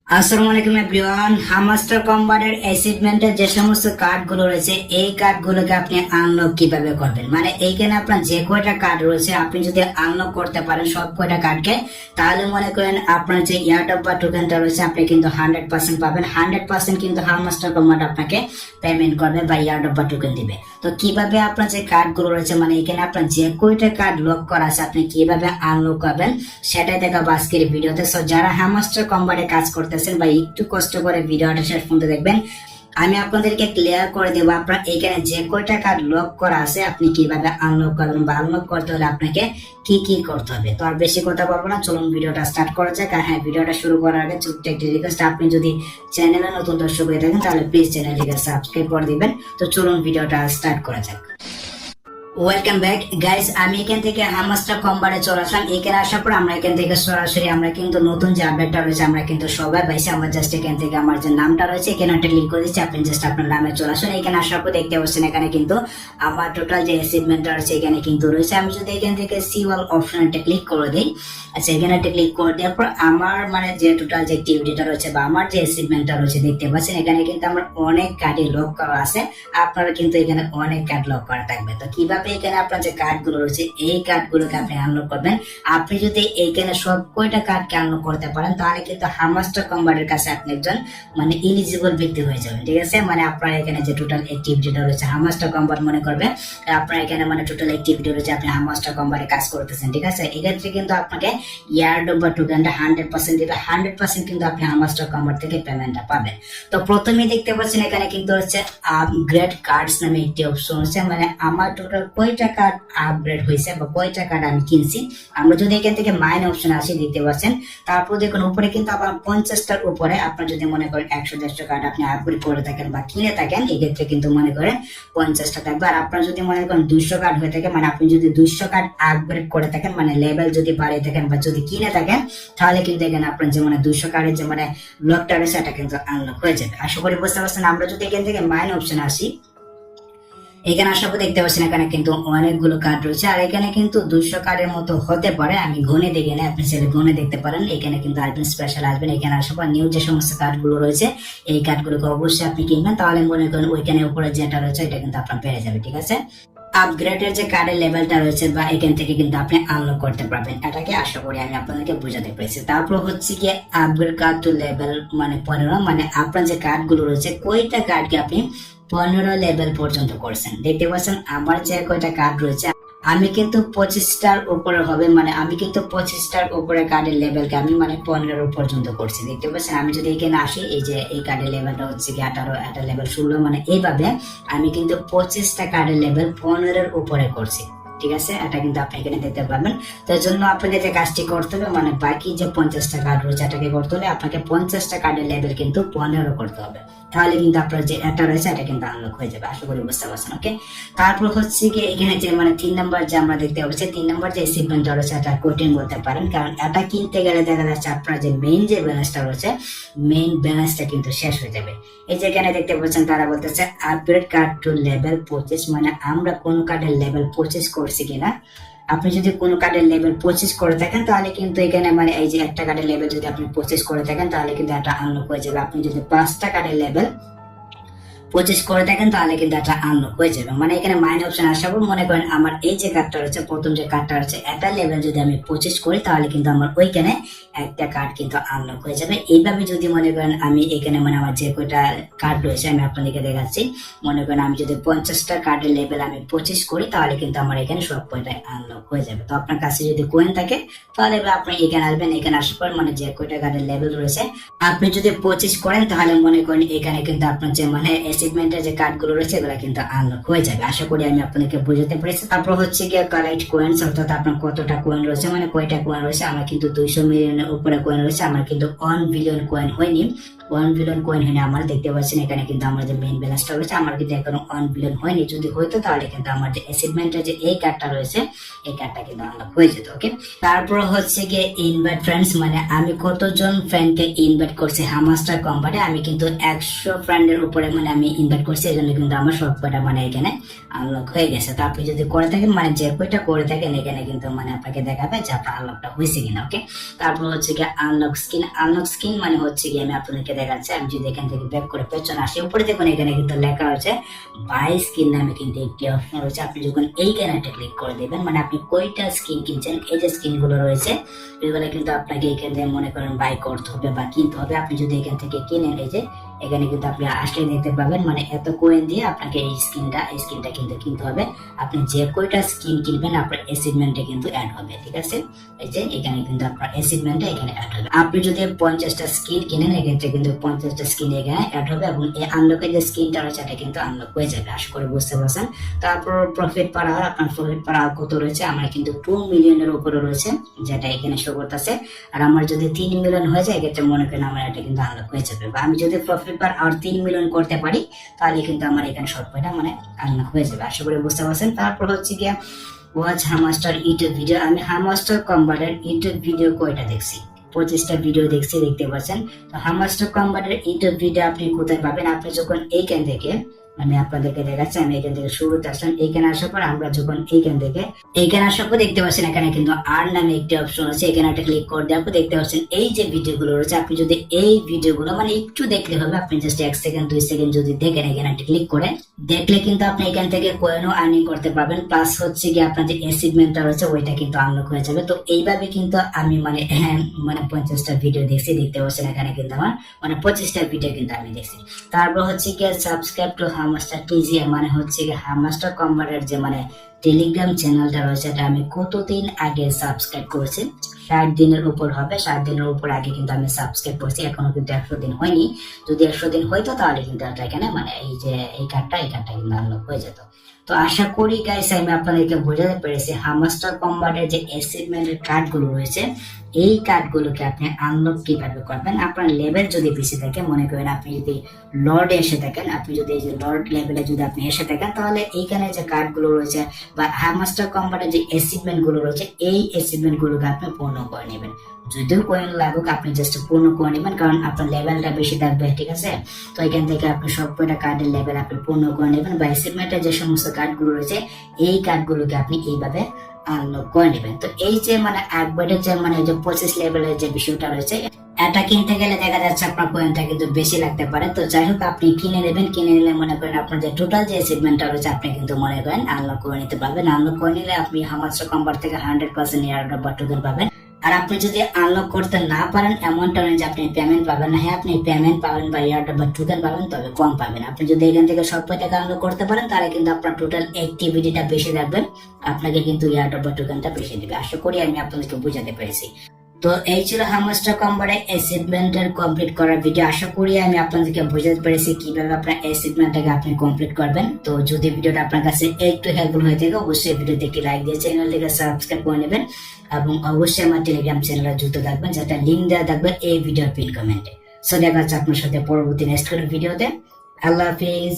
আসসালামু আলাইকুম everyone. Hamster কম্বাটের অ্যাচিভমেন্টের যে সমস্ত কার্ডগুলো রয়েছে এই কার্ডগুলোকে আপনি আনলক কিভাবে করবেন, মানে এইখানে আপনার যে কয়টা কার্ড রয়েছে আপনি যদি আনলক করতে পারেন সব কয়টা কার্ডকে, তাহলে মনে করেন আপনার যে ইয়ারডপ বা টোকেনটা রয়েছে আপনি কিন্তু 100% পাবেন। 100% কিন্তু হামাস্টার কম্বাট আপনাকে পেমেন্ট করবে বা ইয়ারডপ বা টোকেন দিবে। তো কিভাবে আপনার যে কার্ডগুলো রয়েছে, মানে এখানে আপনার যে কয়টা কার্ড লক করা আছে আপনি কিভাবে আনলক করবেন সেটাই দেখাবো আজকের ভিডিওতে। সো যারা হামাস্টার কম্বাটে কাজ করতেছেন বা একটু কষ্ট করে ভিডিওটা শেষ পর্যন্ত দেখবেন, আমি আপনাদেরকে ক্লিয়ার করে দেবো আপনার এখানে যে কয়টা কার্ড লক করা আছে আপনি কিভাবে আনলক করবেন বা আনলক করতে হলে আপনাকে কি কি করতে হবে। তো আর বেশি কথা বলবো না, চলুন ভিডিওটা স্টার্ট করা যাক। আর হ্যাঁ, ভিডিওটা শুরু করার আগে ছোট্ট একটি রিকোয়েস্ট, আপনি যদি চ্যানেলে নতুন দর্শক হয়ে থাকেন তাহলে প্লিজ চ্যানেলটিকে সাবস্ক্রাইব করে দিবেন। তো চলুন ভিডিওটা স্টার্ট করা যাক। ওয়েলকাম ব্যাক গাইস, আমি এখান থেকে হামাস্টার কম্বাটে চলে আসলাম। এখানে আসার পর আমরা এখান থেকে সরাসরি আমরা কিন্তু নতুন যে আপডেটটা রয়েছে আমরা কিন্তু সবাই পাইছি। আমরা জাস্ট এখান থেকে আমার যে নামটা রয়েছে এখানে একটা ক্লিক করে দিচ্ছি, আপনি জাস্ট আপনার নামে চলে আসুন। এখানে আসার পর দেখতে পাচ্ছেন এখানে কিন্তু আমার টোটাল যে অ্যাচিভমেন্টটা রয়েছে এখানে কিন্তু রয়েছে। আমি যদি এখান থেকে সি অল অপশন একটা ক্লিক করে দিই, আচ্ছা এখানে একটা ক্লিক করে দেওয়ার পর আমার মানে যে টোটাল যে অ্যাক্টিভিটিটা রয়েছে বা আমার যে অ্যাচিভমেন্টটা রয়েছে দেখতে পাচ্ছেন এখানে কিন্তু আমার অনেক কার্ডে লক করা আছে। আপনারা কিন্তু এখানে অনেক কার্ড লক করা থাকবে। তো কিভাবে এখানে আপনার যে কার্ডগুলো রয়েছে এই কার্ডগুলোকে আপনি আনলক করবেন। আপনি যদি এইখানে সব কয়টা কার্ডকে আনলক করতে পারেন তাহলে কিন্তু হামাস্টার কম্বাটের কাছে আপনি একজন মানে এলিজিবল ব্যক্তি হয়ে যাবেন, ঠিক আছে। মানে আপনার এখানে যে টোটাল অ্যাক্টিভিটিটা রয়েছে হামাস্টার কম্বাট মনে করবে আপনার এখানে মানে টোটাল অ্যাক্টিভিটি রয়েছে আপনি হামাস্টার কম্বাটে কাজ করতেছেন, ঠিক আছে। এক্ষেত্রে কিন্তু আপনাকে ইয়ারডপ বা টোকেনটা 100% দিবে। 100% কিন্তু আপনি হামাস্টার কম্বাট থেকে পেমেন্টটা পাবেন। তো প্রথমেই দেখতে পাচ্ছেন এখানে কিন্তু হচ্ছে আপগ্রেড কার্ডস নামে একটি অপশন হচ্ছে, মানে আমার টোটাল কয়টা কার্ড আপগ্রেড হয়েছে বা কয়টা কার্ড আমি কিনছি। আমরা যদি এখান থেকে মাইন অপশন আসি দেখতে পাচ্ছেন, তারপর দেখুন উপরে কিন্তু আবার 50টার উপরে আপনার যদি মনে করেন 100-150 কার্ড আপনি আপগ্রেড করে থাকেন বা কিনে থাকেন এক্ষেত্রে কিন্তু মনে করেন 50টা থাকবে। আর আপনার যদি মনে করেন 200 কার্ড হয়ে থাকে, মানে আপনি যদি 200 কার্ড আপগ্রেড করে থাকেন মানে লেভেল যদি বাড়িয়ে থাকেন বা যদি কিনে থাকেন তাহলে কিন্তু এখানে আপনার যে মানে 200 কার্ডের যে মানে লকটা রয়েছে সেটা কিন্তু আনলক হয়ে যাবে। আশা করি বুঝতে পারছেন। আমরা যদি এখান থেকে মাইন অপশন আসি, এখানে আসার পর দেখতে পাচ্ছেন এখানে কিন্তু অনেকগুলো কার্ড রয়েছে। আর এখানে কিন্তু 200 কার্ডের মতো হতে পারে, আমি গুনে দেখে নেই, আপনি সেটা গুনে দেখতে পারেন। এখানে কিন্তু আসবেন স্পেশাল আসবেন, এখানে আসার পর নিউ যে সমস্ত কার্ডগুলো রয়েছে এই কার্ডগুলোকে অবশ্যই আপনি কিনবেন, তাহলে মনে করেন ওইখানে উপরে যেটা রয়েছে এটা কিন্তু আপনার পেয়ে যাবে, ঠিক আছে। আপগ্রেডের যে কার্ডের লেভেলটা রয়েছে বা এখান থেকে কিন্তু আপনি আনলক করতে পারবেন, এটাকে আশা করি আমি আপনাদেরকে বোঝাতে পেরেছি। তারপর হচ্ছে কি আপগ্রেড কার্ড টু লেভেল মানে 15, মানে আপনার যে কার্ডগুলো রয়েছে কয়টা কার্ডকে আপনি 15 লেভেল পর্যন্ত করছেন। দেখতে পাচ্ছেন আমার যে কয়টা কার্ড রয়েছে আমি কিন্তু 25টার উপরে হবে, মানে আমি কিন্তু 25টার উপরে কার্ডের লেভেলকে আমি মানে 15 পর্যন্ত করছি। দেখতে পাচ্ছেন আমি যদি এখানে আসি, এই যে এই কার্ডের লেভেলটা হচ্ছে কি 18, এটা লেভেল 16, মানে এইভাবে আমি কিন্তু 25টা কার্ডের লেভেল 15-এর উপরে করছি, ঠিক আছে। এটা কিন্তু আপনি এখানে দেখতে পাবেন। তার জন্য আপনাকে যে কাজটি করতে হবে মানে বাকি যে 50টা কার্ড রয়েছে এটাকে করতে হলে আপনাকে 50টা কার্ডের লেভেল কিন্তু 15 করতে হবে, তাহলে কিন্তু আপনার যে এটা রয়েছে এটা কিন্তু আনলক হয়ে যাবে। আশা করি বুঝতে পারছেন, ওকে। তারপর হচ্ছে কি এখানে যে মানে 3 নাম্বার যে আমরা দেখতে পাচ্ছি 3 নাম্বার যে অ্যাচিভমেন্টটা রয়েছে এটা কঠিন বলতে পারেন, কারণ এটা কিনতে গেলে দেখা যাচ্ছে আপনার যে মেইন যে ব্যালেন্সটা রয়েছে মেইন ব্যালেন্সটা কিন্তু শেষ হয়ে যাবে। এই যে এখানে দেখতে পাচ্ছেন তারা বলতেছে আপগ্রেড কার্ড টু লেভেল 25, মানে আমরা কোন কার্ডের লেভেল 25 করছি কিনা। আপনি যদি কোনো কার্ডের লেভেল 25 করে থাকেন তাহলে কিন্তু এখানে মানে এই যে একটা কার্ডের লেভেল যদি আপনি 25 করে থাকেন তাহলে কিন্তু এটা আনলক হয়ে যাবে। আপনি যদি 5টা কার্ডের লেভেল 25 করে থাকেন তাহলে কিন্তু এটা আনলক হয়ে যাবে। মানে এখানে মাইন অপশন আসার পর মনে করেন আমার এই যে কার্ডটা রয়েছে প্রথম যে কার্ডটা রয়েছে এটা লেভেল যদি আমি 25 করি তাহলে কিন্তু আমার ওইখানে একটা কার্ড কিন্তু আনলক হয়ে যাবে। এইভাবে যদি মনে করেন আমি এখানে মানে আমার যে কয়টা কার্ড রয়েছে আমি আপনাদেরকে দেখাচ্ছি, মনে করেন আমি যদি 50টা কার্ডের লেভেল আমি 25 করি তাহলে কিন্তু আমার এখানে সব কয়টাই আনলক হয়ে যাবে। তো আপনার কাছে যদি কোয়েন থাকে তাহলে আপনি এখানে আসবেন, এখানে আসার পর মানে যে কয়টা কার্ডের লেভেল রয়েছে আপনি যদি 25 করেন তাহলে মনে করেন এখানে কিন্তু আপনার যে মানে অ্যাচিভমেন্টের যে কার্ডগুলো রয়েছে এগুলো কিন্তু আনলক হয়ে যাবে। আশা করি আমি আপনাদেরকে বোঝাতে পেরেছি। তারপর হচ্ছে গিয়ে কালেক্ট কয়েন্স, অর্থাৎ আপনার কতটা কয়েন রয়েছে মানে কয়টা কয়েন রয়েছে। আমার কিন্তু 200 মিলিয়নের উপরে কয়েন রয়েছে, আমার কিন্তু 1 বিলিয়ন কয়েন হয়নি। 1 বিলিয়ন কয়েন হয়নি আমার, দেখতে পাচ্ছেন এখানে কিন্তু আমার যে মেইন ব্যালেন্সটা রয়েছে আমার কিন্তু এখনো 1 বিলিয়ন হয়নি। যদি হইতো তাহলে কিন্তু আমার যে অ্যাচিভমেন্টের যে এই কার্ডটা রয়েছে এই কার্ডটা কিন্তু আনলক হয়ে যেত, ওকে। তারপর হচ্ছে গিয়ে ইনভাইট ফ্রেন্ডস, মানে আমি কতজন ফ্রেন্ডকে ইনভাইট করছি হামাস্টার কম্বাটে। আমি কিন্তু 100 ফ্রেন্ডের উপরে মানে আমি আমি ইনভাইট করছি, এই জন্য কিন্তু আমার সব কয়টা মানে এখানে আনলক হয়ে গেছে। তো আপনি যদি করে থাকেন মানে যে কয়টা করে থাকেন এখানে কিন্তু মানে আপনাকে দেখাবে যে আপনার আনলকটা হয়েছে কিনা। ওকে, তারপর হচ্ছে গিয়ে আনলক স্ক্রিন মানে হচ্ছে গিয়ে আমি আপনাদেরকে দেখাচ্ছি। আমি যদি এখান থেকে ব্যাক করে পেছনে আসি, উপরে দেখুন এখানে কিন্তু লেখা হচ্ছে বাই স্কিন নামে কিন্তু একটি অপশন রয়েছে। আপনি যখন এইখানে একটা ক্লিক করে দেবেন মানে আপনি কয়টা স্কিন কিনছেন, এই যে স্কিন গুলো রয়েছে এগুলো কিন্তু আপনাকে এখান থেকে মনে করেন বাই করতে হবে বা কিনতে হবে। আপনি যদি এখান থেকে কিনেন, এই যে এখানে কিন্তু আপনি আসলে দেখতে পাবেন মানে এত কয়েন দিয়ে আপনাকে এই স্কিনটা কিন্তু কিনতে হবে। আপনি যে কয়টা স্কিন কিনবেন আপনার অ্যাচিভমেন্টে কিন্তু অ্যাড হবে। ঠিক আছে, এই যে এখানে কিন্তু আপনার অ্যাচিভমেন্টে এখানে অ্যাড হবে। আপনি যদি 50টা স্কিন কিনেন এক্ষেত্রে কিন্তু 50টা স্কিন এখানে অ্যাড হবে এবং এই আনলকের যে স্কিনটা রয়েছে এটা কিন্তু আনলক হয়ে যাবে। আশা করি বুঝতে পারছেন। তারপর প্রফিট পার আওয়ার, আপনার প্রফিট পার আওয়ার কত রয়েছে? আমার কিন্তু 2 মিলিয়নের উপরে রয়েছে, যেটা এখানে শো করতেছে। আর আমার যদি 3 মিলিয়ন হয়ে যায় এক্ষেত্রে মনে করেন আমার এটা কিন্তু আনলক হয়ে যাবে। বা আমি যদি প্রফিট পার আওয়ার 3 মিলিয়ন করতে পারি তাহলে কিন্তু আমার এখানে সবকটা মানে আনলক হয়ে যাবে। আশা করি বুঝতে পারছেন। তারপর হচ্ছে গিয়া ওয়াচ হামাস্টার ইউটিউব ভিডিও। আমি হামাস্টার কম্বাটের ইউটিউব ভিডিও কয়টা দেখছি? 25টা ভিডিও দেখছি, দেখতে পাচ্ছেন। তো হামাস্টার কম্বাটের ইউটিউব ভিডিও আপনি কোথায় পাবেন? আপনি যখন এইখান থেকে, আমি আপনাদেরকে দেখাচ্ছি, আমি এখান থেকে শুরুতে আসলাম, এইখানে আসার পর আমরা যখন এইখানে আসার পর দেখতে পাচ্ছেন এখানে কিন্তু আর নামে একটি অপশন আছে। এখানে একটা ক্লিক করে দেওয়ার পর দেখতে পাচ্ছেন এই যে ভিডিওগুলো রয়েছে, আপনি যদি এই ভিডিওগুলো মানে একটু দেখলে হবে, আপনি জাস্ট 1 সেকেন্ড 2 সেকেন্ড যদি দেখেন, এখানে একটা ক্লিক করে দেখলে কিন্তু আপনি এখান থেকে কয়েনও আর্নিং করতে পারবেন। প্লাস হচ্ছে কি আপনার যে অ্যাচিভমেন্টটা রয়েছে ওইটা কিন্তু আনলক হয়ে যাবে। তো এইভাবে কিন্তু আমি মানে 50টা ভিডিও দেখছি, দেখতে পাচ্ছেন এখানে কিন্তু আমার মানে 25টা ভিডিও কিন্তু আমি দেখছি। তারপর হচ্ছে কি সাবস্ক্রাইব টু হামাস্টার টিজিএম, মানে হচ্ছে কি হামাস্টার কম্বাটের যে মানে টেলিগ্রাম চ্যানেলটা রয়েছে এটা আমি কতদিন আগে সাবস্ক্রাইব করেছি, 60 দিনের উপর হবে। 60 দিনের উপর আগে কিন্তু আমি সাবস্ক্রাইব করেছি, এখনো কিন্তু 100 দিন হয়নি। যদি 100 দিন হইতো তাহলে কিন্তু এখানে মানে এই যে এই কার্ডটা কিন্তু আনলক হয়ে যেত। তো আশা করি গাইস আমি আপনাদেরকে বোঝাতে পেরেছি হামাস্টার কম্বাটের যে অ্যাচিভমেন্টের কার্ডগুলো রয়েছে এই কার্ডগুলোকে আপনি আনলক কিভাবে করবেন। আপনার লেভেল যদি বেশি থাকে, মনে করেন আপনি যদি লর্ডে এসে থাকেন, আপনি যদি এই যে লর্ড লেভেলে যদি আপনি এসে থাকেন তাহলে এইখানে যে কার্ডগুলো রয়েছে বা হামাস্টার কম্বাটের যে অ্যাচিভমেন্ট গুলো রয়েছে এই অ্যাচিভমেন্ট গুলোকে আপনি পূর্ণ করে নেবেন। যদিও কয়েন লাগুক আপনি জাস্ট পূর্ণ করে নেবেন, কারণ আপনার লেভেলটা বেশি থাকবে। ঠিক আছে, তো এখান থেকে আপনি সবকটা কার্ডের লেভেল আপনি পূর্ণ করে নেবেন বা অ্যাচিভমেন্টের যে সমস্ত কার্ডগুলো রয়েছে এই কার্ডগুলোকে আপনি এইভাবে আনলক করে নেবেন। তো এই যে মানে একবারের যে মানে যে 25 লেভেলের যে বিষয়টা রয়েছে এটা কিনতে গেলে দেখা যাচ্ছে আপনার কয়েনটা কিন্তু বেশি লাগতে পারে। তো যাই হোক আপনি কিনে নেবেন, কিনে নিলে মনে করেন আপনার যে টোটাল যে অ্যাচিভমেন্টটা রয়েছে আপনি কিন্তু মনে করেন আনলক করে নিতে পারবেন। আনলক করে নিলে আপনি হামাস্টার কম্বাট থেকে 100% এয়ারড্রপ বা টোকেন পাবেন। আর আপনি যদি আনলক করতে না পারেন এমনটা নয় যে আপনি পেমেন্ট পাবেন না। হ্যাঁ, আপনি পেমেন্ট পাবেন বা এয়ারড্রপ বা টোকেন পাবেন, তবে কম পাবেন। আপনি যদি এখান থেকে সব টাকা আনলক করতে পারেন তাহলে কিন্তু আপনার টোটাল অ্যাক্টিভিটিটা বেশি থাকবে, আপনাকে কিন্তু এয়ারড্রপ বা টোকেনটা বেশি দিবে। আশা করি আমি আপনাদেরকে বুঝাতে পেরেছি। তো এই ছিল হামাস্টার কম্বাটের অ্যাচিভমেন্টের কমপ্লিট করার ভিডিও। আশা করি আমি আপনাদেরকে বুঝাতে পেরেছি কিভাবে আপনার অ্যাচিভমেন্টটাকে আপনি কমপ্লিট করবেন। তো যদি ভিডিওটা আপনার কাছে একটু হেল্পফুল হয়ে থাকে অবশ্যই ভিডিওতে একটি লাইক দিয়ে চ্যানেলটিকে সাবস্ক্রাইব করে নেবেন এবং অবশ্যই আমার টেলিগ্রাম চ্যানেলে যুক্ত থাকবেন, যেটা লিঙ্ক দেওয়া থাকবে এই ভিডিওর পিন কমেন্টে। সো দেখা যাচ্ছে আপনার সাথে পরবর্তী নেক্সট কোনো ভিডিওতে। আল্লাহ হাফিজ।